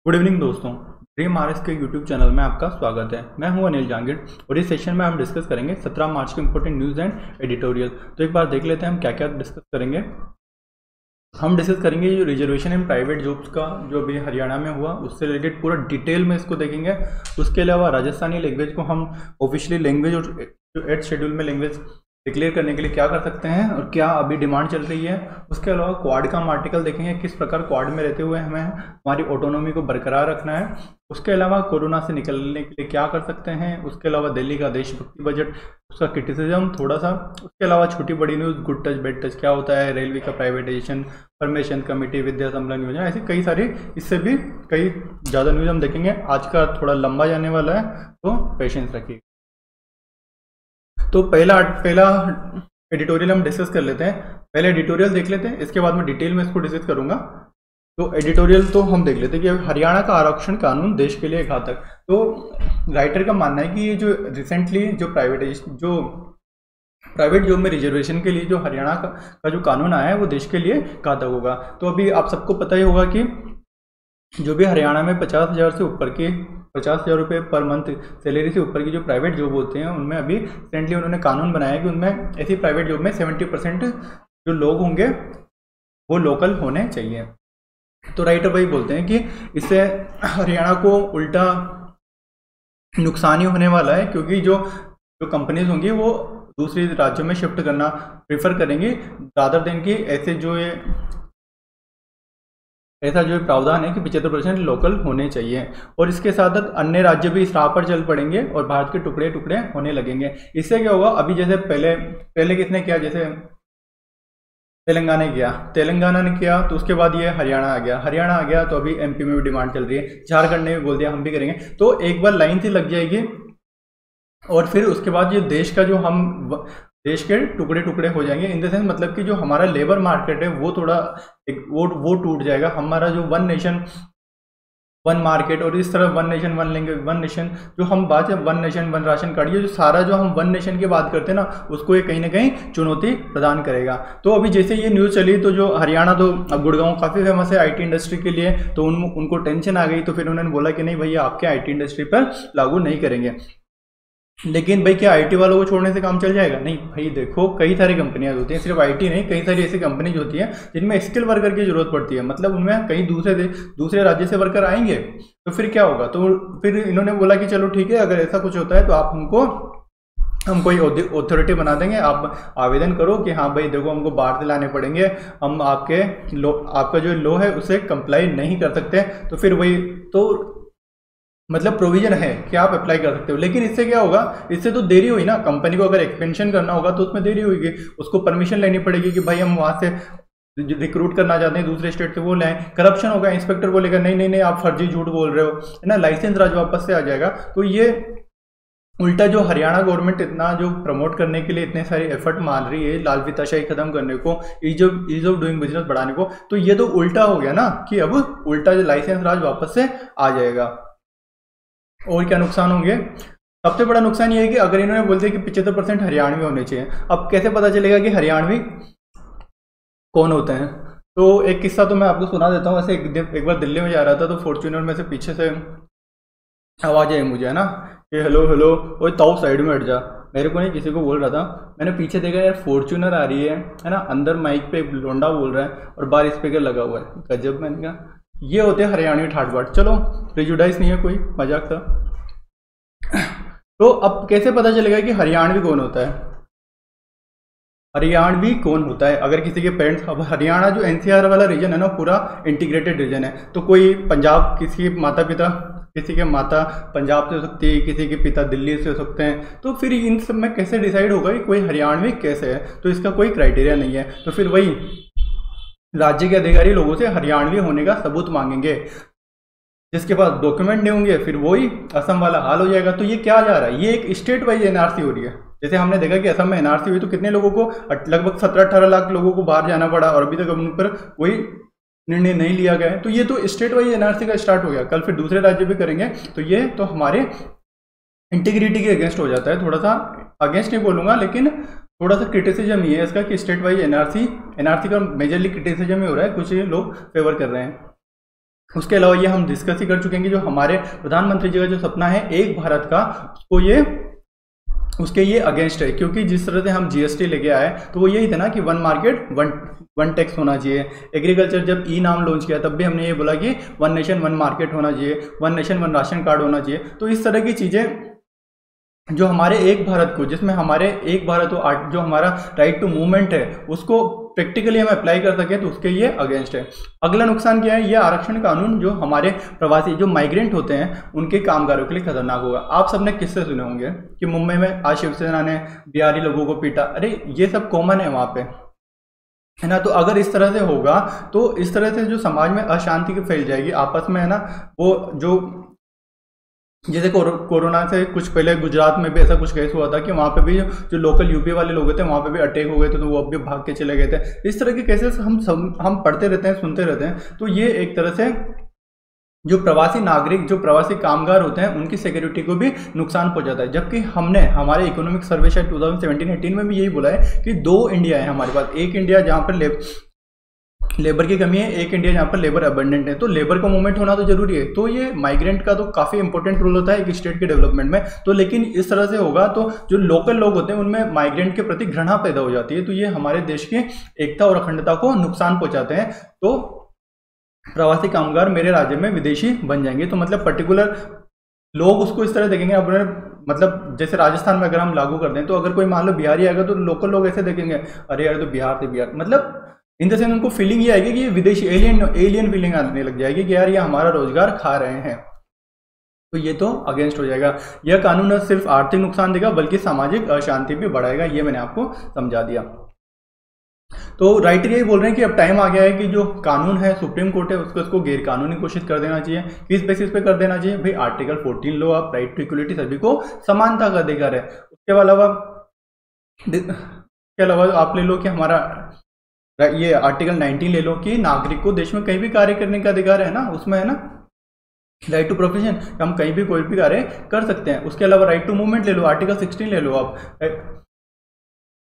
Good evening दोस्तों। Dream RS के YouTube channel में आपका स्वागत है। मैं हूं अनिल जहांगीर और इस सेशन में हम डिस्कस करेंगे 17 मार्च के इंपॉर्टेंट न्यूज़ एंड एडिटोरियल। तो एक बार देख लेते हैं हम क्या क्या डिस्कस करेंगे। हम डिस्कस करेंगे जो रिजर्वेशन इन प्राइवेट जॉब्स का जो अभी हरियाणा में हुआ उससे रिलेटेड पूरा डिटेल में इसको देखेंगे। उसके अलावा राजस्थानी लैंग्वेज को हम ऑफिशियली लैंग्वेज और जो 8th शेड्यूल में लैंग्वेज डिक्लेयर करने के लिए क्या कर सकते हैं और क्या अभी डिमांड चल रही है। उसके अलावा क्वाड का हम आर्टिकल देखेंगे, किस प्रकार क्वाड में रहते हुए हमें हमारी ऑटोनॉमी को बरकरार रखना है। उसके अलावा कोरोना से निकलने के लिए क्या कर सकते हैं। उसके अलावा दिल्ली का देशभक्ति बजट, उसका क्रिटिसिज्म थोड़ा सा। उसके अलावा छोटी बड़ी news, good touch bad touch क्या होता है, रेलवे का प्राइवेटाइजेशन, फॉर्मेशन कमेटी, विद्या संबलन योजना, ऐसी कई सारी, इससे भी कई ज़्यादा न्यूज़ हम देखेंगे। आज का थोड़ा लंबा जाने वाला है तो पेशेंस रखिए। तो पहला एडिटोरियल हम डिस्कस कर लेते हैं। पहले एडिटोरियल देख लेते हैं, इसके बाद मैं डिटेल में इसको डिस्कस करूंगा। तो एडिटोरियल तो हम देख लेते हैं कि हरियाणा का आरक्षण कानून देश के लिए घातक। तो राइटर का मानना है कि ये जो रिसेंटली जो प्राइवेट जॉब में रिजर्वेशन के लिए जो हरियाणा का जो कानून आया है वो देश के लिए घातक होगा। तो अभी आप सबको पता ही होगा कि जो भी हरियाणा में 50,000 से ऊपर के 50,000 रुपये पर मंथ सैलरी से ऊपर की जो प्राइवेट जॉब होते हैं उनमें अभी रिसेंटली उन्होंने कानून बनाया कि उनमें ऐसी प्राइवेट जॉब में 70% जो लोग होंगे वो लोकल होने चाहिए। तो राइटर भाई बोलते हैं कि इससे हरियाणा को उल्टा नुकसान ही होने वाला है, क्योंकि जो कंपनीज होंगी वो दूसरे राज्यों में शिफ्ट करना प्रेफर करेंगी रादर देन कि ऐसा जो प्रावधान है कि 75% लोकल होने चाहिए। और इसके साथ साथ अन्य राज्य भी इस राह पर चल पड़ेंगे और भारत के टुकड़े टुकड़े होने लगेंगे। इससे क्या होगा, अभी जैसे पहले किसने किया, जैसे तेलंगाना ने किया तो उसके बाद ये हरियाणा आ गया तो अभी एमपी में भी डिमांड चल रही है, झारखंड ने भी बोल दिया हम भी करेंगे। तो एक बार लाइन सी लग जाएगी और फिर उसके बाद ये देश के टुकड़े टुकड़े हो जाएंगे। इन द सेंस मतलब कि जो हमारा लेबर मार्केट है वो थोड़ा वो टूट जाएगा। हमारा जो वन नेशन वन मार्केट और इस तरह one nation one language one nation जो हम बात है, one nation one ration card, ये जो सारा जो हम वन नेशन की बात करते हैं ना उसको ये कहीं ना कहीं चुनौती प्रदान करेगा। तो अभी जैसे ये न्यूज़ चली तो जो हरियाणा, तो अब गुड़गांव काफ़ी फेमस है आईटी इंडस्ट्री के लिए, तो उनको टेंशन आ गई। तो फिर उन्होंने बोला कि नहीं भैया आपके आईटी इंडस्ट्री पर लागू नहीं करेंगे। लेकिन भाई क्या आईटी वालों को छोड़ने से काम चल जाएगा? नहीं भाई, देखो कई सारी कंपनियां होती हैं, सिर्फ आईटी नहीं, कई सारी ऐसी कंपनीज होती हैं जिनमें स्किल वर्कर की जरूरत पड़ती है। मतलब उनमें कहीं दूसरे राज्य से वर्कर आएंगे तो फिर क्या होगा। तो फिर इन्होंने बोला कि चलो ठीक है, अगर ऐसा कुछ होता है तो हम कोई अथॉरिटी बना देंगे, आप आवेदन करो कि हाँ भाई देखो हमको बाहर से लाने पड़ेंगे, हम आपका जो लॉ है उसे कंप्लाई नहीं कर सकते। तो फिर वही तो मतलब प्रोविजन है कि आप अप्लाई कर सकते हो। लेकिन इससे क्या होगा, इससे तो देरी हुई ना। कंपनी को अगर एक्सपेंशन करना होगा तो उसमें देरी होगी, उसको परमिशन लेनी पड़ेगी कि भाई हम वहां से रिक्रूट करना चाहते हैं दूसरे स्टेट से, वो लाएं। करप्शन होगा, इंस्पेक्टर बोलेगा नहीं आप फर्जी झूठ बोल रहे हो, है ना, लाइसेंस राज वापस से आ जाएगा। तो ये उल्टा जो हरियाणा गवर्नमेंट इतना जो प्रमोट करने के लिए इतने सारे एफर्ट मान रही है, लाल फीताशाही खत्म करने को, ईज ऑफ डूइंग बिजनेस बढ़ाने को, तो ये तो उल्टा हो गया ना कि अब उल्टा जो लाइसेंस राज वापस से आ जाएगा। और क्या नुकसान होंगे? सबसे बड़ा नुकसान ये है कि अगर इन्होंने बोल दिया कि 75% हरियाणवी होने चाहिए, अब कैसे पता चलेगा कि हरियाणवी कौन होते हैं? तो एक किस्सा तो मैं आपको सुना देता हूँ। ऐसे एक बार दिल्ली में जा रहा था तो फॉर्च्यूनर में से पीछे से आवाज आई मुझे, है ना, कि हेलो हेलो ओए ताऊ साइड में हट जा। मेरे को नहीं, किसी को बोल रहा था। मैंने पीछे देखा यार फॉर्च्यूनर आ रही है ना, अंदर माइक पे लोंडा बोल रहा है और बाहर स्पीकर लगा हुआ है। गजब। मैंने कहा ये होते हैं हरियाणवी ठाट बाट। चलो प्रेजुडाइज नहीं है, कोई मजाक था। तो अब कैसे पता चलेगा कि हरियाणवी कौन होता है? अगर किसी के पेरेंट्स, अब हरियाणा जो एनसीआर वाला रीजन है ना पूरा इंटीग्रेटेड रीजन है, तो कोई पंजाब, किसी के माता पंजाब से हो सकती है, किसी के पिता दिल्ली से हो सकते हैं। तो फिर इन सब में कैसे डिसाइड होगा कि कोई हरियाणवी कैसे है? तो इसका कोई क्राइटेरिया नहीं है। तो फिर वही राज्य के अधिकारी लोगों से हरियाणवी होने का सबूत मांगेंगे, जिसके पास डॉक्यूमेंट नहीं होंगे फिर वही असम वाला हाल हो जाएगा। तो ये क्या जा रहा है, ये एक स्टेट वाइज एनआरसी हो रही है। जैसे हमने देखा कि असम में एनआरसी हुई तो कितने लोगों को, लगभग 17-18 लाख लोगों को बाहर जाना पड़ा और अभी तक उन पर कोई निर्णय नहीं लिया गया है। तो ये तो स्टेट वाइज एनआरसी का स्टार्ट हो गया, कल फिर दूसरे राज्य भी करेंगे। तो ये तो हमारे इंटीग्रिटी के अगेंस्ट हो जाता है। थोड़ा सा अगेंस्ट नहीं बोलूंगा, लेकिन थोड़ा सा क्रिटिसिज्म ये है इसका कि स्टेट वाइज एनआरसी का मेजरली क्रिटिसिज्म ही हो रहा है, कुछ लोग फेवर कर रहे हैं। उसके अलावा ये हम डिस्कस ही कर चुके हैं कि जो हमारे प्रधानमंत्री जी का जो सपना है एक भारत का, उसके ये अगेंस्ट है, क्योंकि जिस तरह से हम जीएसटी लेके आए तो वो यही था ना कि वन मार्केट वन टैक्स होना चाहिए। एग्रीकल्चर जब ई नाम लॉन्च किया तब भी हमने ये बोला कि वन नेशन वन मार्केट होना चाहिए, one nation one ration card होना चाहिए। तो इस तरह की चीज़ें जो हमारे एक भारत को, जिसमें हमारे एक भारत हो, जो हमारा राइट टू मूवमेंट है उसको प्रैक्टिकली हम अप्लाई कर सके, तो उसके ये अगेंस्ट है। अगला नुकसान क्या है, ये आरक्षण कानून जो हमारे प्रवासी जो माइग्रेंट होते हैं उनके कामगारों के लिए खतरनाक होगा। आप सबने किससे सुने होंगे कि मुंबई में आज शिवसेना ने बिहारी लोगों को पीटा, अरे ये सब कॉमन है वहाँ पे, है ना। तो अगर इस तरह से होगा तो इस तरह से जो समाज में अशांति फैल जाएगी आपस में, है ना। वो जो जैसे कोरोना से कुछ पहले गुजरात में भी ऐसा कुछ केस हुआ था कि वहाँ पे भी जो लोकल यूपी वाले लोग थे वहाँ पे भी अटैक हो गए थे, तो वो अब भी भाग के चले गए थे। इस तरह के केसेस हम पढ़ते रहते हैं, सुनते रहते हैं। तो ये एक तरह से जो प्रवासी नागरिक, जो प्रवासी कामगार होते हैं उनकी सिक्योरिटी को भी नुकसान पहुंचाता है। जबकि हमने हमारे इकोनॉमिक सर्वे शायद 2017-18 में भी यही बोला है कि 2 इंडिया है हमारे पास, एक इंडिया जहाँ पर लेबर की कमी है, एक इंडिया जहाँ पर लेबर अबंडेंट है। तो लेबर का मूवमेंट होना तो जरूरी है। तो ये माइग्रेंट का तो काफी इंपॉर्टेंट रोल होता है एक स्टेट के डेवलपमेंट में। तो लेकिन इस तरह से होगा तो जो लोकल लोग होते हैं उनमें माइग्रेंट के प्रति घृणा पैदा हो जाती है। तो ये हमारे देश की एकता और अखंडता को नुकसान पहुंचाते हैं। तो प्रवासी कामगार मेरे राज्य में विदेशी बन जाएंगे। तो मतलब पर्टिकुलर लोग उसको इस तरह देखेंगे। अब मतलब जैसे राजस्थान में अगर हम लागू कर दें तो अगर कोई मान लो बिहारी आएगा तो लोकल लोग ऐसे देखेंगे, अरे यार तो बिहार से बिहार, मतलब इन द सेंस उनको फीलिंग ये आएगी कि ये विदेशी एलियन फीलिंग आने लग जाएगी कि यार ये हमारा रोजगार खा रहे हैं। तो ये तो अगेंस्ट हो जाएगा। यह कानून न सिर्फ आर्थिक नुकसान देगा बल्कि सामाजिक अशांति भी बढ़ाएगा। ये मैंने आपको समझा दिया। तो राइटर यही बोल रहे हैं कि अब टाइम आ गया है कि जो कानून है, सुप्रीम कोर्ट है, उसको गैर कानूनी घोषित कर देना चाहिए। किस बेसिस पे कर देना चाहिए भाई? आर्टिकल 14 लो आप, राइट टू इक्वलिटी, सभी को समानता का अधिकार है। उसके अलावा आप ले लो कि हमारा ये आर्टिकल 19 ले लो कि नागरिक को देश में कहीं भी कार्य करने का अधिकार है ना, उसमें है ना राइट टू प्रोफेशन, हम कहीं भी कोई भी कार्य कर सकते हैं। उसके अलावा राइट टू मूवमेंट ले लो, आर्टिकल 16 ले लो आप,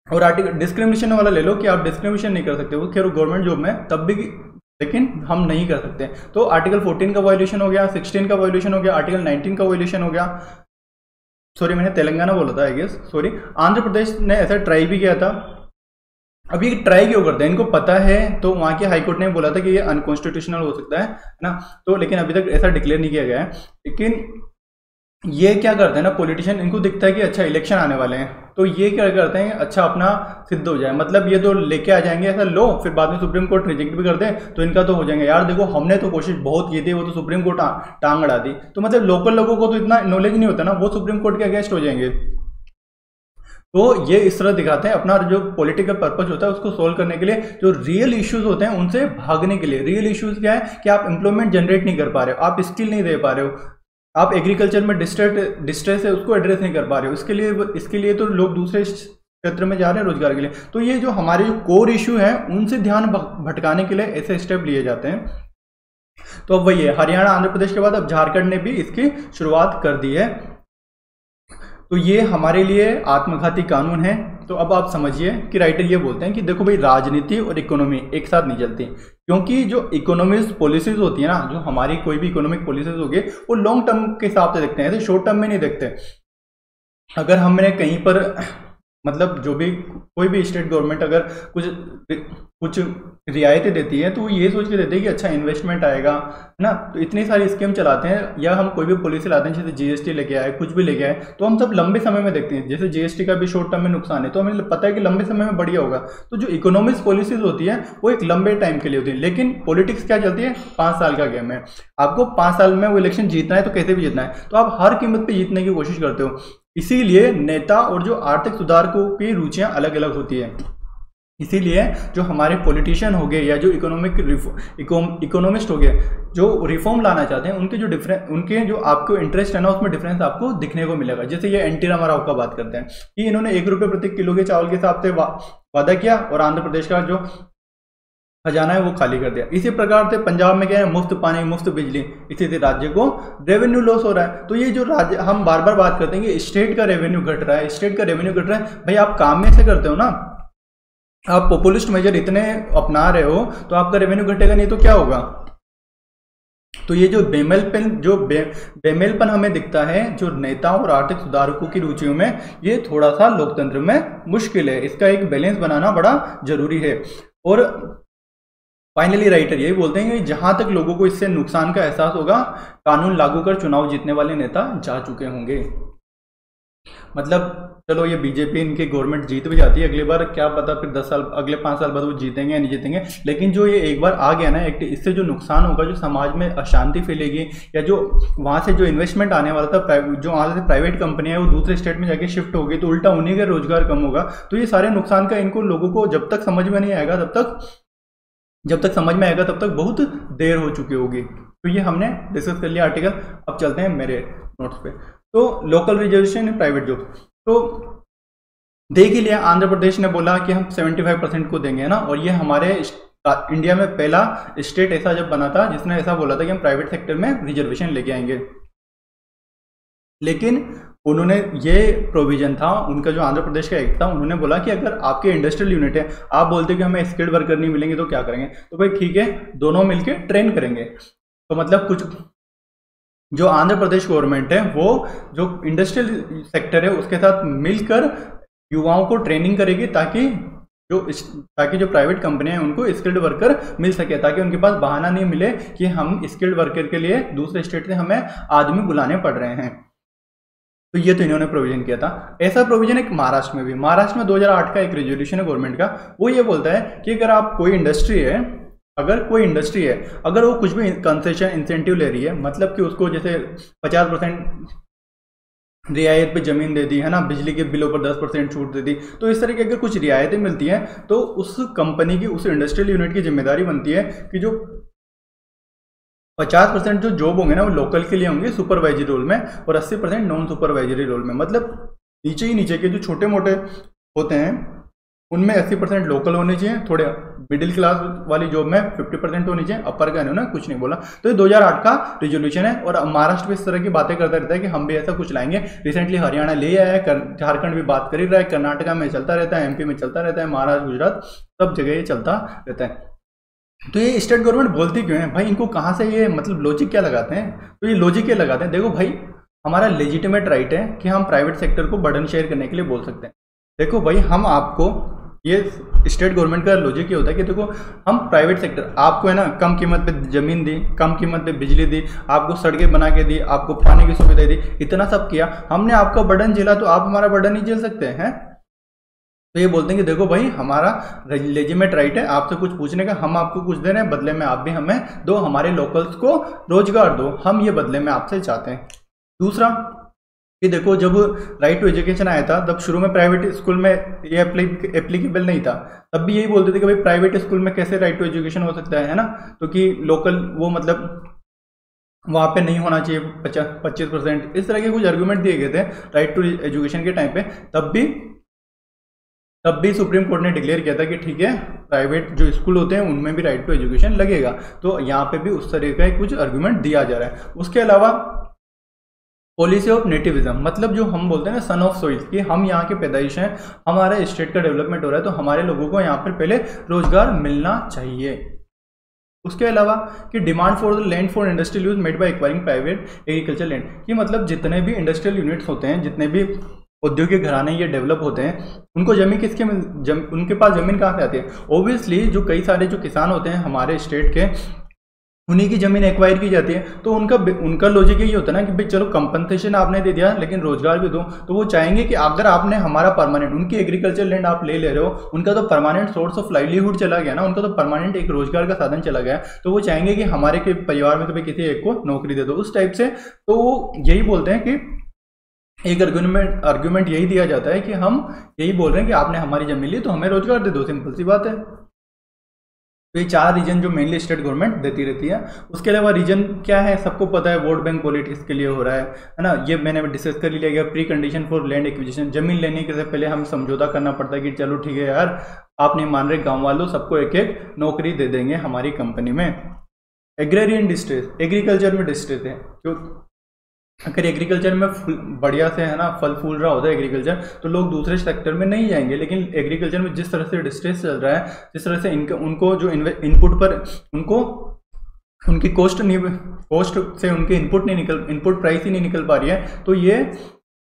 और आर्टिकल डिस्क्रिमिनेशन वाला ले लो कि आप डिस्क्रिमिनेशन नहीं कर सकते, वो खैर गवर्नमेंट जॉब में तब भी, लेकिन हम नहीं कर सकते। तो आर्टिकल 14 का वायोलेशन हो गया, 16 का वायोलेशन हो गया, आर्टिकल 19 का वायोलेशन हो गया। सॉरी मैंने तेलंगाना बोला था I guess, sorry. Andhra Pradesh ने ऐसा ट्राई भी किया था। अब ये ट्राई क्यों करते हैं? इनको पता है, तो वहाँ के हाईकोर्ट ने बोला था कि ये अनकॉन्स्टिट्यूशनल हो सकता है ना, तो लेकिन अभी तक ऐसा डिक्लेयर नहीं किया गया है। लेकिन ये क्या करते हैं ना पॉलिटिशियन, इनको दिखता है कि अच्छा इलेक्शन आने वाले हैं, तो ये क्या करते हैं अच्छा अपना सिद्ध हो जाए, मतलब ये तो लेके आ जाएंगे ऐसा लो, फिर बाद में सुप्रीम कोर्ट रिजेक्ट भी कर दे तो इनका तो हो जाएंगे, यार देखो हमने तो कोशिश बहुत की थी, वो तो सुप्रीम कोर्ट टांग अड़ा दी। तो मतलब लोकल लोगों को तो इतना नॉलेज नहीं होता ना, वो सुप्रीम कोर्ट के अगेंस्ट हो जाएंगे। तो ये इस तरह दिखाते हैं अपना जो पॉलिटिकल पर्पस होता है उसको सोल्व करने के लिए, जो रियल इश्यूज होते हैं उनसे भागने के लिए। रियल इश्यूज क्या है कि आप एम्प्लॉयमेंट जनरेट नहीं कर पा रहे हो, आप स्किल नहीं दे पा रहे हो, आप एग्रीकल्चर में डिस्ट्रेस है उसको एड्रेस नहीं कर पा रहे हो, इसके लिए तो लोग दूसरे क्षेत्र में जा रहे हैं रोजगार के लिए। तो ये जो हमारे जो कोर इश्यू है उनसे ध्यान भटकाने के लिए ऐसे स्टेप लिए जाते हैं। तो अब वही है, हरियाणा आंध्र प्रदेश के बाद अब झारखंड ने भी इसकी शुरुआत कर दी है। तो ये हमारे लिए आत्मघाती कानून है। तो अब आप समझिए कि राइटर ये बोलते हैं कि देखो भाई राजनीति और इकोनॉमी एक साथ नहीं चलती, क्योंकि जो इकोनॉमिक पॉलिसीज होती है ना, जो हमारी कोई भी इकोनॉमिक पॉलिसीज होगी वो लॉन्ग टर्म के हिसाब से देखते हैं, ऐसे शॉर्ट टर्म में नहीं देखते। अगर हमने कहीं पर मतलब जो भी कोई भी स्टेट गवर्नमेंट अगर कुछ रियायतें देती है तो वो ये सोच के देते हैं कि अच्छा इन्वेस्टमेंट आएगा, है ना। तो इतनी सारी स्कीम चलाते हैं, या हम कोई भी पॉलिसी लाते हैं, जैसे जीएसटी लेके आए, कुछ भी लेके आए, तो हम सब लंबे समय में देखते हैं। जैसे जीएसटी का भी शॉर्ट टर्म में नुकसान है, तो हमें पता है कि लंबे समय में बढ़िया होगा। तो जो इकोनॉमिक्स पॉलिसीज होती है वो एक लंबे टाइम के लिए होती है, लेकिन पॉलिटिक्स क्या चलती है, 5 साल का गेम है। आपको 5 साल में वो इलेक्शन जीतना है तो कैसे भी जीतना है, तो आप हर कीमत पर जीतने की कोशिश करते हो। इसीलिए नेता और जो आर्थिक सुधारकों की रुचियां अलग अलग होती है। इसीलिए जो हमारे पॉलिटिशियन हो गए या जो इकोनॉमिस्ट हो गए, जो रिफॉर्म लाना चाहते हैं, उनके जो आपको इंटरेस्ट है ना उसमें डिफरेंस आपको दिखने को मिलेगा। जैसे ये एनटी रामाराव का बात करते हैं कि इन्होंने 1 रुपये प्रति किलो के चावल के हिसाब से वादा किया और आंध्र प्रदेश का जो खजाना है वो खाली कर दिया। इसी प्रकार से पंजाब में क्या है, मुफ्त पानी मुफ्त बिजली, इसी से राज्य को रेवेन्यू लॉस हो रहा है। तो ये जो राज्य, हम बार बार बात करते हैं कि स्टेट का रेवेन्यू घट रहा है, स्टेट का रेवेन्यू घट रहा है। भाई आप काम में से करते हो ना, आप पॉपुलिस्ट मेजर इतने अपना रहे हो तो आपका रेवेन्यू घटेगा नहीं तो क्या होगा? तो ये जो बेमेलपन हमें दिखता है जो नेताओं और आर्थिक सुधारकों की रुचियों में, ये थोड़ा सा लोकतंत्र में मुश्किल है। इसका एक बैलेंस बनाना बड़ा जरूरी है। और फाइनली राइटर यही बोलते हैं कि जहां तक लोगों को इससे नुकसान का एहसास होगा, कानून लागू कर चुनाव जीतने वाले नेता जा चुके होंगे। मतलब चलो ये बीजेपी इनकी गवर्नमेंट जीत भी जाती है, अगली बार क्या पता फिर 10 साल अगले 5 साल बाद वो जीतेंगे या नहीं जीतेंगे, लेकिन जो ये एक बार आ गया ना एक्ट, इससे जो नुकसान होगा, जो समाज में अशांति फैलेगी, या जो वहां से जो इन्वेस्टमेंट आने वाला था, जो वहां से प्राइवेट कंपनियां वो दूसरे स्टेट में जाके शिफ्ट होगी, तो उल्टा उन्हीं का रोजगार कम होगा। तो ये सारे नुकसान का इनको लोगों को जब तक समझ में नहीं आएगा तब तक बहुत देर हो चुकी होगी। तो ये हमने डिस्कस कर लिया आर्टिकल। अब चलते हैं मेरे नोट्स पे। तो लोकल रिजर्वेशन प्राइवेट जॉब, तो देख ही लिया, आंध्र प्रदेश ने बोला कि हम 75% को देंगे, है ना। और ये हमारे इंडिया में पहला स्टेट ऐसा जब बना था जिसने ऐसा बोला था कि हम प्राइवेट सेक्टर में रिजर्वेशन लेके आएंगे। लेकिन उन्होंने ये प्रोविजन था, उनका जो आंध्र प्रदेश का एक्ट था, उन्होंने बोला कि अगर आपके इंडस्ट्रियल यूनिट है, आप बोलते हो कि हमें स्किल्ड वर्कर नहीं मिलेंगे तो क्या करेंगे, तो भाई ठीक है, दोनों मिलके ट्रेन करेंगे। तो मतलब कुछ जो आंध्र प्रदेश गवर्नमेंट है वो जो इंडस्ट्रियल सेक्टर है उसके साथ मिलकर युवाओं को ट्रेनिंग करेगी, ताकि जो प्राइवेट कंपनियां हैं उनको स्किल्ड वर्कर मिल सके, ताकि उनके पास बहाना नहीं मिले कि हम स्किल्ड वर्कर के लिए दूसरे स्टेट से हमें आदमी बुलाने पड़ रहे हैं। तो ये तो इन्होंने प्रोविजन किया था। ऐसा प्रोविजन एक महाराष्ट्र में भी, महाराष्ट्र में 2008 का एक रेजोल्यूशन है गवर्नमेंट का, वो ये बोलता है कि अगर कोई इंडस्ट्री है, अगर वो कुछ भी कंसेशन इंसेंटिव ले रही है, मतलब कि उसको जैसे 50% रियायत पे जमीन दे दी, है ना, बिजली के बिलों पर 10% छूट दे दी, तो इस तरह की अगर कुछ रियायतें मिलती हैं तो उस कंपनी की, उस इंडस्ट्रियल यूनिट की जिम्मेदारी बनती है कि जो 50% जो जॉब होंगे ना वो लोकल के लिए होंगे सुपरवाइजरी रोल में, और 80% नॉन सुपरवाइजरी रोल में। मतलब नीचे के जो छोटे मोटे होते हैं उनमें 80% लोकल होने चाहिए, थोड़े मिडिल क्लास वाली जॉब में 50% होनी चाहिए, अपर का इन्होंने कुछ नहीं बोला। तो ये 2008 का रिजोल्यूशन है, और महाराष्ट्र भी इस तरह की बातें करता रहता है कि हम भी ऐसा कुछ लाएंगे। रिसेंटली हरियाणा ले आया है, झारखंड भी बात कर ही रहा है, कर्नाटका में चलता रहता है, MP में चलता रहता है, महाराष्ट्र, गुजरात, सब जगह ये चलता रहता है। तो ये स्टेट गवर्नमेंट बोलती क्यों है भाई, इनको कहाँ से ये मतलब लॉजिक क्या लगाते हैं? तो ये लॉजिक ये लगाते हैं, देखो भाई हमारा लेजिटिमेट राइट है कि हम प्राइवेट सेक्टर को बर्डन शेयर करने के लिए बोल सकते हैं। देखो भाई, हम आपको, ये स्टेट गवर्नमेंट का लॉजिक ये होता है कि देखो हम प्राइवेट सेक्टर, आपको है ना कम कीमत पे जमीन दी, कम कीमत पे बिजली दी, आपको सड़कें बना के दी, आपको पानी की सुविधा दी, इतना सब किया, हमने आपका बर्डन झेला, तो आप हमारा बर्डन नहीं झेल सकते हैं? तो ये बोलते हैं कि देखो भाई हमारा लेजिटिमेट राइट है आपसे कुछ पूछने का, हम आपको कुछ दे रहे हैं, बदले में आप भी हमें दो, हमारे लोकल्स को रोजगार दो, हम ये बदले में आपसे चाहते हैं। दूसरा कि देखो जब राइट टू एजुकेशन आया था तब शुरू में प्राइवेट स्कूल में ये एप्लीकेबल नहीं था, तब भी यही बोलते थे कि भाई प्राइवेट स्कूल में कैसे राइट टू एजुकेशन हो सकता है ना, तो कि लोकल वो मतलब वहाँ पे नहीं होना चाहिए 25%, इस तरह के कुछ आर्गूमेंट दिए गए थे राइट टू एजुकेशन के टाइम पे। तब भी सुप्रीम कोर्ट ने डिक्लेयर किया था कि ठीक है, प्राइवेट जो स्कूल होते हैं उनमें भी राइट टू एजुकेशन लगेगा। तो यहाँ पे भी उस तरह का कुछ आर्गूमेंट दिया जा रहा है। उसके अलावा पॉलिसी ऑफ नेटिविज्म, मतलब जो हम बोलते हैं ना सन ऑफ सोइल, कि हम यहाँ के पैदाइश हैं, हमारे स्टेट का डेवलपमेंट हो रहा है, तो हमारे लोगों को यहाँ पर पहले रोजगार मिलना चाहिए। उसके अलावा कि demand for the land for industrial use made by acquiring private agriculture land, कि मतलब जितने भी इंडस्ट्रियल यूनिट्स होते हैं, जितने भी औद्योगिक घराने ये डेवलप होते हैं, उनको जमीन उनके पास जमीन कहाँ से आती है? ऑब्वियसली जो कई सारे जो किसान होते हैं हमारे स्टेट के, उन्हीं की जमीन एक्वायर की जाती है। तो उनका लॉजिक यही होता है ना कि भाई चलो कंपनसेशन आपने दे दिया लेकिन रोजगार भी दो। तो वो चाहेंगे कि अगर आपने हमारा परमानेंट, उनकी एग्रीकल्चर लैंड आप ले रहे हो, उनका तो परमानेंट सोर्स ऑफ लाइवलीहुड चला गया ना, उनका तो परमानेंट एक रोजगार का साधन चला गया, तो वो चाहेंगे कि हमारे के परिवार में तो भाई किसी एक को नौकरी दे दो, उस टाइप से। तो वो यही बोलते हैं कि एक आर्गुमेंट यही दिया जाता है कि हम यही बोल रहे हैं कि आपने हमारी जमीन ली तो हमें रोजगार दे दो, सिंपल सी बात है। तो ये 4 रीजन जो मेनली स्टेट गवर्नमेंट देती रहती है। उसके अलावा रीजन क्या है सबको पता है, वोट बैंक पॉलिटिक्स के लिए हो रहा है ना, ये मैंने डिस्कस कर लिया गया। Pre condition for land acquisition, जमीन लेने के पहले हम समझौता करना पड़ता है कि चलो ठीक है यार, आप नहीं मान रहे गाँव वालों, सबको एक एक नौकरी दे देंगे हमारी कंपनी में। एग्रेरियन डिस्ट्रेस, एग्रीकल्चर में डिस्ट्रेस है, क्यों? अगर एग्रीकल्चर में बढ़िया से है ना फल फूल रहा होता है एग्रीकल्चर, तो लोग दूसरे सेक्टर में नहीं जाएंगे। लेकिन एग्रीकल्चर में जिस तरह से डिस्ट्रेस चल रहा है, जिस तरह से उनको जो इनपुट पर उनको उनकी कॉस्ट से उनकी इनपुट प्राइस ही नहीं निकल पा रही है। तो ये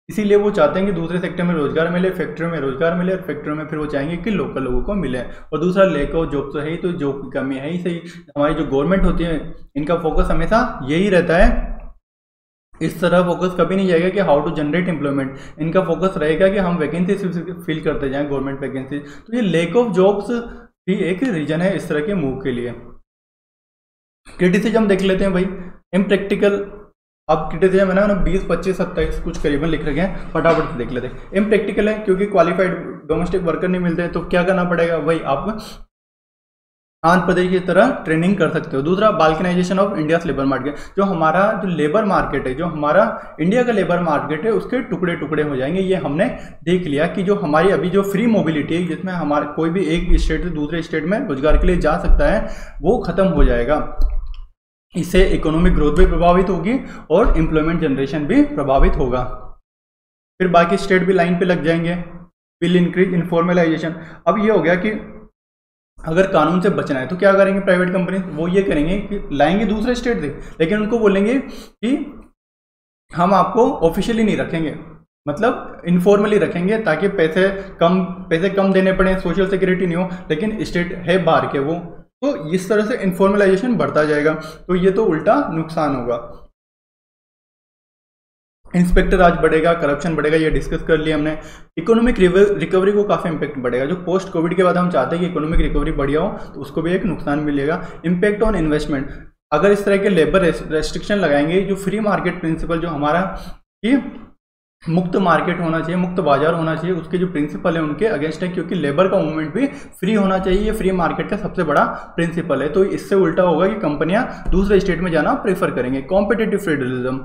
इसीलिए वो चाहते हैं कि दूसरे सेक्टर में रोजगार मिले, फैक्ट्रियों में रोजगार मिले, और फैक्ट्रियों में फिर वो चाहेंगे कि लोकल लोगों को मिले। और दूसरा लैक ऑफ जॉब तो है ही, तो जॉब की कमी है ही सही। हमारी जो गवर्नमेंट होती है इनका फोकस हमेशा यही रहता है, इस तरह फोकस कभी नहीं जाएगा कि हाउ टू जनरेट एम्प्लॉयमेंट। इनका फोकस रहेगा कि हम वैकेंसी फिल करते जाएं, गवर्नमेंट वैकेंसी। तो ये लैक ऑफ जॉब्स भी एक रीजन है इस तरह के मूव के लिए। क्रिटिसिज्म देख लेते हैं भाई, इम्प्रैक्टिकल। अब क्रिटिसिज्म है ना 20, 25, 27 कुछ करीबन लिख रखे हैं, फटाफट से देख लेते हैं। इम्प्रैक्टिकल है क्योंकि क्वालिफाइड डोमेस्टिक वर्कर नहीं मिलते हैं, तो क्या करना पड़ेगा भाई, आप आंध्र प्रदेश की तरह ट्रेनिंग कर सकते हो। दूसरा, balkanization of India labour market. जो हमारा जो लेबर मार्केट है, जो हमारा इंडिया का लेबर मार्केट है, उसके टुकड़े टुकड़े हो जाएंगे। ये हमने देख लिया कि जो हमारी अभी जो फ्री मोबिलिटी है, जिसमें हमारे कोई भी एक स्टेट से दूसरे स्टेट में रोजगार के लिए जा सकता है, वो खत्म हो जाएगा। इससे इकोनॉमिक ग्रोथ भी प्रभावित होगी और एम्प्लॉयमेंट जनरेशन भी प्रभावित होगा। फिर बाकी स्टेट भी लाइन पे लग जाएंगे। Will increase informalisation. अब ये हो गया कि अगर कानून से बचना है तो क्या करेंगे प्राइवेट कंपनी, वो ये करेंगे कि लाएंगे दूसरे स्टेट से, लेकिन उनको बोलेंगे कि हम आपको ऑफिशियली नहीं रखेंगे, मतलब इनफॉर्मली रखेंगे, ताकि पैसे कम देने पड़े, सोशल सिक्योरिटी नहीं हो, लेकिन स्टेट है बाहर के वो। तो इस तरह से इनफॉर्मलाइजेशन बढ़ता जाएगा, तो ये तो उल्टा नुकसान होगा। इंस्पेक्टर आज बढ़ेगा, करप्शन बढ़ेगा, ये डिस्कस कर लिया हमने। इकोनॉमिक रिकवरी को काफ़ी इंपैक्ट बढ़ेगा। जो पोस्ट कोविड के बाद हम चाहते हैं कि इकोनॉमिक रिकवरी बढ़िया हो, तो उसको भी एक नुकसान मिलेगा। Impact on investment. अगर इस तरह के लेबर रेस्ट्रिक्शन लगाएंगे, जो फ्री मार्केट प्रिंसिपल, जो हमारा कि मुक्त मार्केट होना चाहिए, मुक्त बाजार होना चाहिए, उसके जो प्रिंसिपल है उनके अगेंस्ट है, क्योंकि लेबर का मूवमेंट भी फ्री होना चाहिए। ये फ्री मार्केट का सबसे बड़ा प्रिंसिपल है। तो इससे उल्टा होगा कि कंपनियां दूसरे स्टेट में जाना प्रेफर करेंगे। कॉम्पिटिटिव फेडरलिज्म,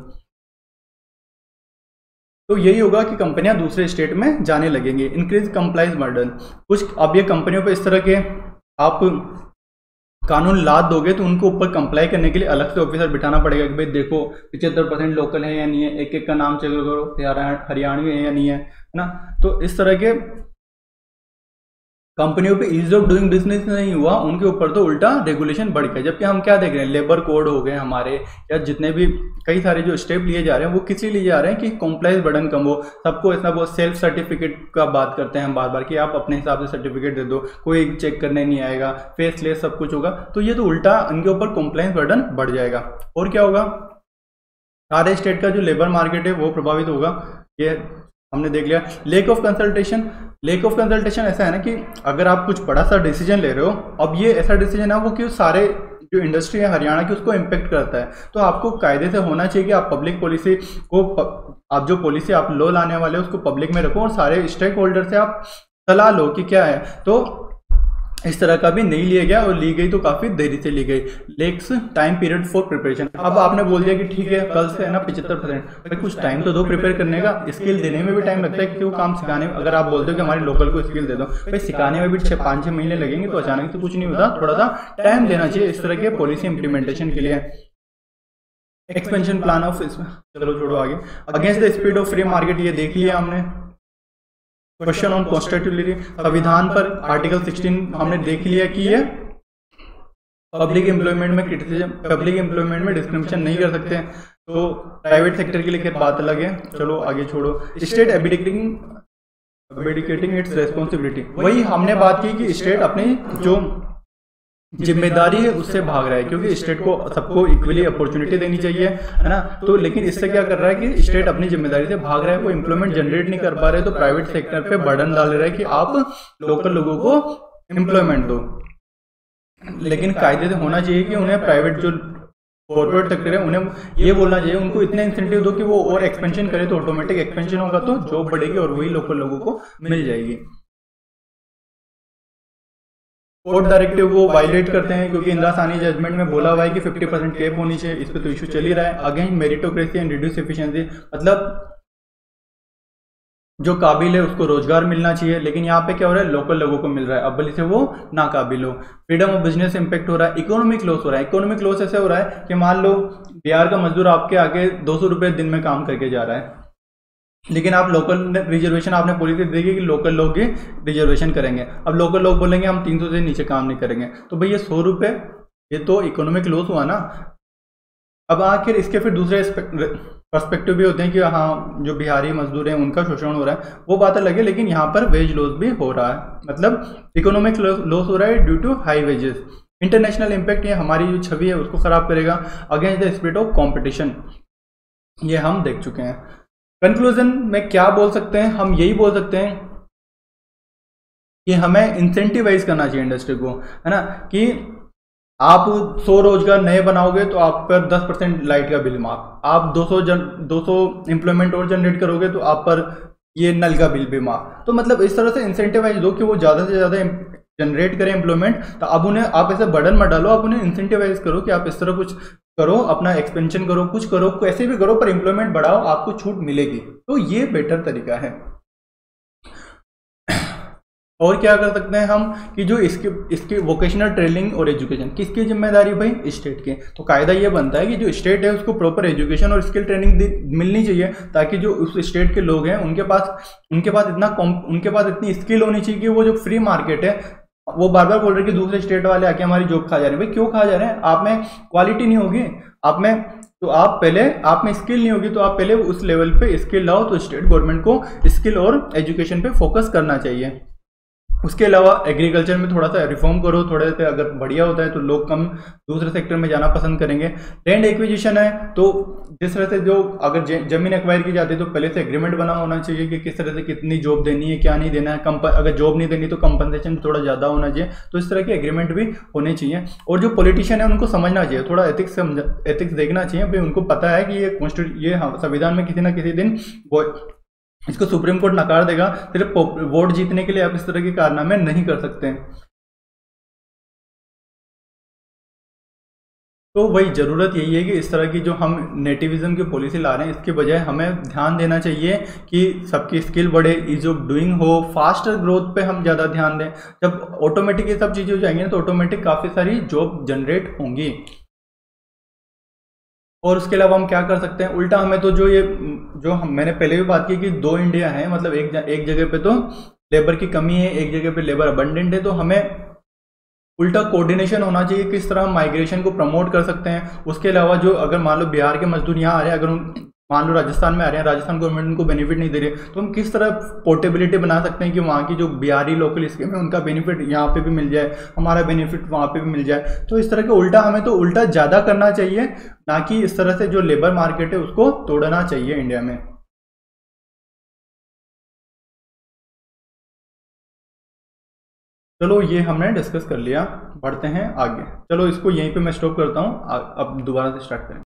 तो यही होगा कि कंपनियां दूसरे स्टेट में जाने लगेंगे। Increase compliance burden. कुछ अब ये कंपनियों पे इस तरह के आप कानून लाद दोगे तो उनको ऊपर कंप्लाई करने के लिए अलग से ऑफिसर बिठाना पड़ेगा कि भाई देखो 75% लोकल है या नहीं है, एक एक का नाम चेक करो, हरियाणवी है या नहीं है ना। तो इस तरह के कंपनियों पे ईज ऑफ डूइंग बिजनेस नहीं हुआ, उनके ऊपर तो उल्टा रेगुलेशन बढ़ गया। जबकि हम क्या देख रहे हैं, लेबर कोड हो गए हमारे, या जितने भी कई सारे जो स्टेप लिए जा रहे हैं वो किस लिए लिए जा रहे हैं कि कॉम्प्लाइंस बर्डन कम हो। सबको ऐसा बहुत सेल्फ सर्टिफिकेट का बात करते हैं हम बार बार कि आप अपने हिसाब से सर्टिफिकेट दे दो, कोई चेक करने नहीं आएगा, फेसलेस सब कुछ होगा। तो ये तो उल्टा इनके ऊपर कॉम्प्लाइंस बर्डन बढ़ जाएगा। और क्या होगा, सारे स्टेट का जो लेबर मार्केट है वो प्रभावित होगा। ये हमने देख लिया। Lake of consultation. Lake of consultation ऐसा है ना कि अगर आप कुछ बड़ा सा डिसीजन ले रहे हो, अब ये ऐसा डिसीजन है वो कि सारे जो इंडस्ट्री है हरियाणा की उसको इम्पेक्ट करता है, तो आपको कायदे से होना चाहिए कि आप पब्लिक पॉलिसी को आप जो पॉलिसी आप लो लाने वाले हो उसको पब्लिक में रखो और सारे स्टेक होल्डर से आप सलाह लो कि क्या है। तो इस तरह का भी नहीं लिया गया, और ली गई तो काफी देरी से ली गई। Lacks time period for preparation. अब आपने बोल दिया कि ठीक है कल से है ना 75%, कुछ टाइम तो दो प्रिपेयर करने का। स्किल देने में भी टाइम लगता है कि वो काम सिखाने में, अगर आप बोलते हो कि हमारे लोकल को स्किल दे दो, भाई सिखाने में भी 5-6 महीने लगेंगे, तो अचानक से कुछ नहीं होता, थोड़ा सा टाइम देना चाहिए इस तरह के पॉलिसी इंप्लीमेंटेशन के लिए। एक्सपेंशन प्लान ऑफ, चलो छोड़ो आगे। Against the speed of free market, ये देख लिया हमने। क्वेश्चन ऑन कॉन्स्टिट्यूशनलिटी, संविधान पर आर्टिकल 16 हमने देख लिया कि ये पब्लिक एम्प्लॉयमेंट में क्रिटिसिज्म, पब्लिक एम्प्लॉयमेंट में डिस्क्रिमिनेशन नहीं कर सकते, तो प्राइवेट सेक्टर के लिए खैर बात अलग है। चलो आगे छोड़ो। स्टेट एबिडिकेटिंग इट्स रेस्पॉन्सिबिलिटी, वही हमने बात की कि स्टेट अपनी जो जिम्मेदारी है उससे भाग रहा है, क्योंकि स्टेट को सबको इक्वली अपॉर्चुनिटी देनी चाहिए, है ना। तो लेकिन इससे क्या कर रहा है कि स्टेट अपनी जिम्मेदारी से भाग रहा है, वो एम्प्लॉयमेंट जनरेट नहीं कर पा रहे, तो प्राइवेट सेक्टर पे बर्डन डाल रहा है कि आप लोकल लोगों को एम्प्लॉयमेंट दो। लेकिन कायदे से होना चाहिए कि उन्हें प्राइवेट जो कॉर्पोरेट सेक्टर है उन्हें ये बोलना चाहिए, उनको इतने इंसेंटिव दो कि वो और एक्सपेंशन करे, तो ऑटोमेटिक एक्सपेंशन होगा तो जॉब बढ़ेगी और वही लोकल लोगों को मिल जाएगी। कोर्ट डायरेक्टिव वो वायलेट करते हैं, क्योंकि इंदिरा साहनी जजमेंट में बोला हुआ है कि 50% कैप होनी चाहिए, इस पे तो इशू चल ही रहा है। Against meritocracy and reduce efficiency, मतलब जो काबिल है उसको रोजगार मिलना चाहिए, लेकिन यहाँ पे क्या हो रहा है, लोकल लोगों को मिल रहा है, अब भले से वो नाकाबिल हो। फ्रीडम ऑफ बिजनेस इंपैक्ट हो रहा है। इकोनॉमिक लॉस हो रहा है। इकोनॉमिक लॉस ऐसे हो रहा है कि मान लो बिहार का मजदूर आपके आगे 200 रुपये दिन में काम करके जा रहा है, लेकिन आप लोकल रिजर्वेशन, आपने पॉलिसी देगी कि लोकल लोग ही रिजर्वेशन करेंगे। अब लोकल लोग बोलेंगे हम 300 से नीचे काम नहीं करेंगे, तो भैया 100 रुपये ये तो इकोनॉमिक लॉस हुआ ना। अब आखिर इसके फिर दूसरे पर्सपेक्टिव भी होते हैं कि हाँ जो बिहारी मजदूर हैं उनका शोषण हो रहा है, वो बात अलग है, लेकिन यहाँ पर वेज लॉस भी हो रहा है, मतलब इकोनॉमिक लॉस हो रहा है due to high wages. International impact ये हमारी जो छवि है उसको खराब करेगा, against the spirit of competition, ये हम देख चुके हैं। कंक्लूजन में क्या बोल सकते हैं, हम यही बोल सकते हैं कि हमें इंसेंटिवाइज करना चाहिए इंडस्ट्री को, है ना, कि आप 100 रोजगार नए बनाओगे तो आप पर 10% लाइट का बिल माफ, आप 200 एम्प्लॉयमेंट और जनरेट करोगे तो आप पर ये नल का बिल भी माफ। तो मतलब इस तरह से इंसेंटिवाइज दो कि वो ज़्यादा से ज़्यादा जनरेट करें एम्प्लॉयमेंट। तो अब उन्हें आप ऐसे बर्डन मत डालो, आप उन्हें इंसेंटिवाइज करो कि आप इस तरह कुछ करो, अपना एक्सपेंशन करो, कुछ करो, कैसे भी करो, पर एम्प्लॉयमेंट बढ़ाओ, आपको छूट मिलेगी। तो ये बेटर तरीका है। और क्या कर सकते हैं हम कि जो इसकी वोकेशनल ट्रेनिंग और एजुकेशन किसकी जिम्मेदारी भाई, स्टेट की। तो कायदा ये बनता है कि जो स्टेट है उसको प्रॉपर एजुकेशन और स्किल ट्रेनिंग मिलनी चाहिए, ताकि जो उस स्टेट के लोग हैं उनके पास इतनी स्किल होनी चाहिए कि वो जो फ्री मार्केट है, वो बार बार बोल रहे हैं कि दूसरे स्टेट वाले आके हमारी जॉब खा जा रहे हैं। भाई क्यों खा जा रहे हैं, आप में क्वालिटी नहीं होगी, आप में स्किल नहीं होगी, तो आप पहले उस लेवल पे स्किल लाओ। तो स्टेट गवर्नमेंट को स्किल और एजुकेशन पे फोकस करना चाहिए। उसके अलावा एग्रीकल्चर में थोड़ा सा रिफॉर्म करो, थोड़े से अगर बढ़िया होता है तो लोग कम दूसरे सेक्टर में जाना पसंद करेंगे। लैंड एक्विजिशन है तो जिस तरह से जो अगर जमीन एक्वायर की जाती है तो पहले से एग्रीमेंट बना होना चाहिए कि किस तरह से कितनी जॉब देनी है, क्या नहीं देना है, अगर जॉब नहीं देनी तो कंपनसेशन थोड़ा ज़्यादा होना चाहिए। तो इस तरह के एग्रीमेंट भी होने चाहिए। और जो पॉलिटिशियन है उनको समझना चाहिए, थोड़ा एथिक्स देखना चाहिए भाई, उनको पता है कि ये संविधान में किसी ना किसी दिन इसको सुप्रीम कोर्ट नकार देगा, सिर्फ वोट जीतने के लिए आप इस तरह के कारनामे नहीं कर सकते हैं। तो वही जरूरत यही है कि इस तरह की जो हम नेटिविज्म की पॉलिसी ला रहे हैं इसके बजाय हमें ध्यान देना चाहिए कि सबकी स्किल बढ़े, इज ऑफ डूइंग हो, फास्टर ग्रोथ पे हम ज़्यादा ध्यान दें। जब ऑटोमेटिक ये सब चीज़ें हो जाएंगी तो ऑटोमेटिक काफ़ी सारी जॉब जनरेट होंगी। और उसके अलावा हम क्या कर सकते हैं, उल्टा हमें तो मैंने पहले भी बात की कि 2 इंडिया है, मतलब एक जगह पे तो लेबर की कमी है, एक जगह पे लेबर अबंडेंट है। तो हमें उल्टा कोऑर्डिनेशन होना चाहिए, किस तरह हम माइग्रेशन को प्रमोट कर सकते हैं। उसके अलावा जो अगर मान लो बिहार के मजदूर यहाँ आ रहे हैं, अगर मान लो राजस्थान में आ रहे हैं, राजस्थान गवर्नमेंट उनको बेनिफिट नहीं दे रही, तो हम किस तरह पोर्टेबिलिटी बना सकते हैं कि वहाँ की जो बिहारी लोकल स्कीम है उनका बेनिफिट यहाँ पे भी मिल जाए, हमारा बेनिफिट वहाँ पे भी मिल जाए। तो इस तरह के हमें तो उल्टा ज़्यादा करना चाहिए, ना कि इस तरह से जो लेबर मार्केट है उसको तोड़ना चाहिए इंडिया में। चलो ये हमने डिस्कस कर लिया, बढ़ते हैं आगे। चलो इसको यहीं पे मैं स्टॉप करता हूँ, अब दोबारा से स्टार्ट करें।